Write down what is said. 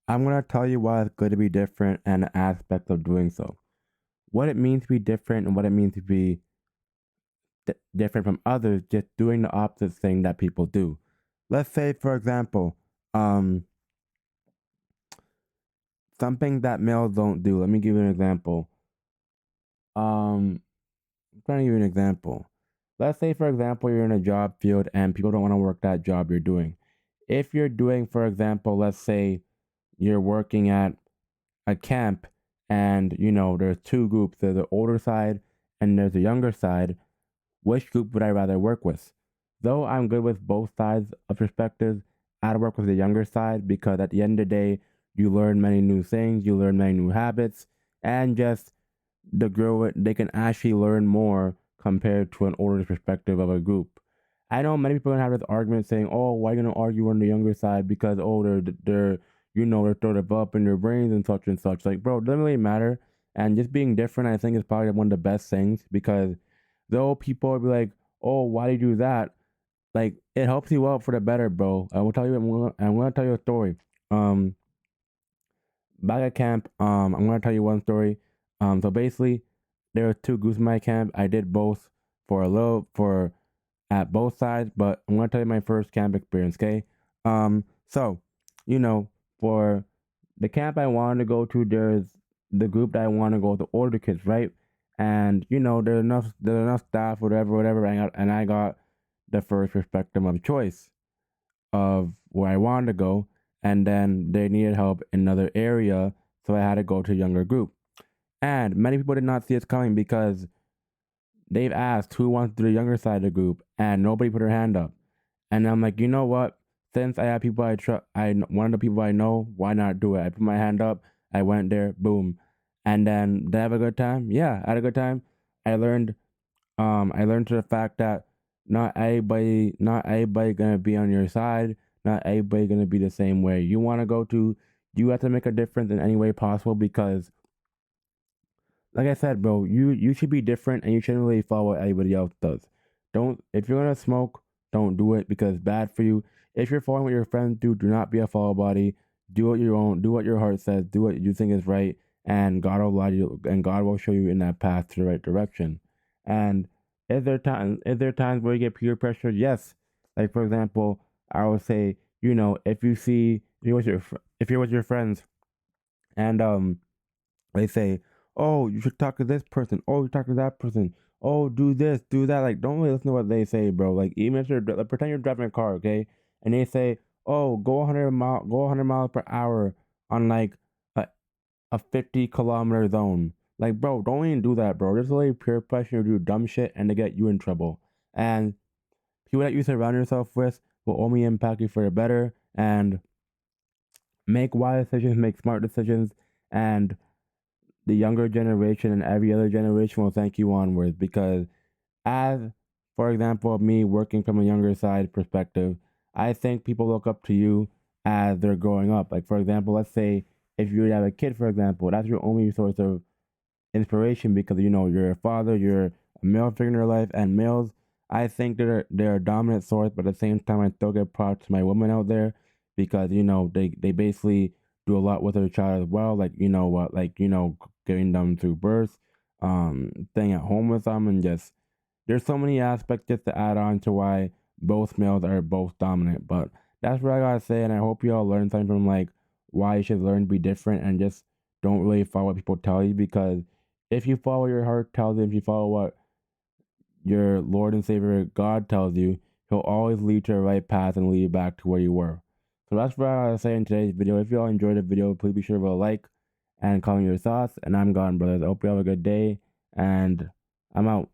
I'm going to tell you why it's good to be different and the aspect of doing so. What it means to be different and what it means to be different from others, just doing the opposite thing that people do. Let's say, for example, um, something that males don't do. Let me give you an example. I'm trying to give you an example. Let's say, for example, you're in a job field and people don't want to work that job you're doing. If you're doing, for example, let's say you're working at a camp and there's two groups, there's the older side and there's the younger side. Which group would I rather work with? Though I'm good with both sides of perspectives, I'd work with the younger side because at the end of the day, you learn many new things, you learn many new habits, and just they can actually learn more compared to an older perspective of a group. I know many people are gonna have this argument saying, "Oh, why are you gonna argue on the younger side because they're still developing their brains and such and such." Like, bro, it doesn't really matter. And just being different, I think, is probably one of the best things because though people will be like, "Oh, why do you do that?" Like, it helps you out for the better, bro. I will tell you. I'm gonna tell you a story. Um, Back at camp, I'm gonna tell you one story. So basically, there were two groups in my camp. I did both for a little for at both sides, but I'm gonna tell you my first camp experience. Okay. So you know, for the camp I wanted to go to, there's the group that I want to go with the older kids, right? And there's enough staff, whatever. And I got the first perspective of choice of where I wanted to go, and then they needed help in another area, so I had to go to a younger group. And many people did not see us coming because they've asked who wants to do the younger side of the group, and nobody put their hand up. And I'm like, you know what? Since I have people I trust, one of the people I know, why not do it? I put my hand up. I went there, boom, and then did I have a good time? Yeah, I had a good time. I learned I learned to the fact that not everybody gonna be on your side. Not everybody gonna be the same way you want to go to. You have to make a difference in any way possible because, like I said, bro, you should be different and you shouldn't really follow what everybody else does. Don't If you're gonna smoke, don't do it because it's bad for you. If you're following what your friends do not be a follow body. Do what you own. Do what your heart says. Do what you think is right, and God will guide you, and God will show you in that path to the right direction. And is there times where you get peer pressure? Yes. Like for example, I would say, if you're with your friends and they say, "Oh, you should talk to this person. Oh, you talk to that person. Oh, do this, do that." Like, don't really listen to what they say, bro. Like, even if like, pretend you're driving a car, okay, and they say, "Oh, go 100 miles per hour on like a, a 50-kilometer zone." Like, bro, don't even do that, bro. There's really peer pressure to do dumb shit and to get you in trouble. And people that you surround yourself with will only impact you for the better and make wise decisions, make smart decisions, and the younger generation and every other generation will thank you onwards because as for example me working from a younger side perspective, I think people look up to you as they're growing up. Like for example, let's say if you have a kid, for example, that's your only source of inspiration because you're a father, you're a male figure in your life, and males, I think they're a dominant source, but at the same time I still give props to my women out there because they basically do a lot with their child as well, like getting them through birth, staying at home with them, and just there's so many aspects just to add on to why both males are both dominant. But that's what I gotta say, and I hope you all learn something from like why you should learn to be different and just don't really follow what people tell you because if you follow your heart tells you, if you follow what your Lord and Savior God tells you, He'll always lead to the right path and lead you back to where you were. So that's what I gotta say in today's video. If you all enjoyed the video, please be sure to like and comment your thoughts. And I'm gone, brothers. I hope you have a good day, and I'm out.